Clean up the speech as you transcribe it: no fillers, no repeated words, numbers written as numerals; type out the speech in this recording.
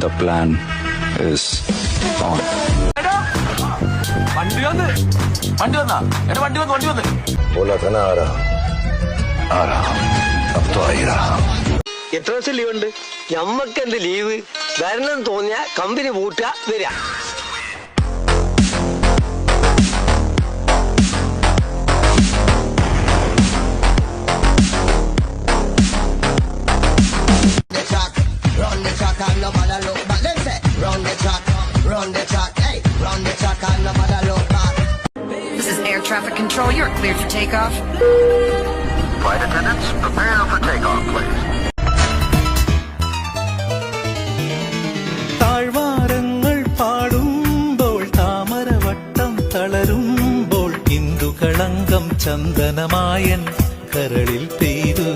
The plan is on. बोला था ना आ रहा अब तो आ ही रहा. എത്ര ദിവസം ലീവ് ഉണ്ട്? ഞമ്മക്ക് എന്ത് ലീവ്? വരണം തോന്നിയ കമ്പനി പൂട്ടുക വരിക. Run the track and no matter look back. Them say run the track, hey, run the track and no matter look back. This is air traffic control. You're cleared for takeoff. Flight attendants, prepare for takeoff, please. താഴ്വാരങ്ങൾ പാടുമ്പോൾ താമരവട്ടം തളരുമ്പോൾ ഇന്ദുകളങ്കം ചന്ദനമായൻ കരളിൽ പെയ്തു.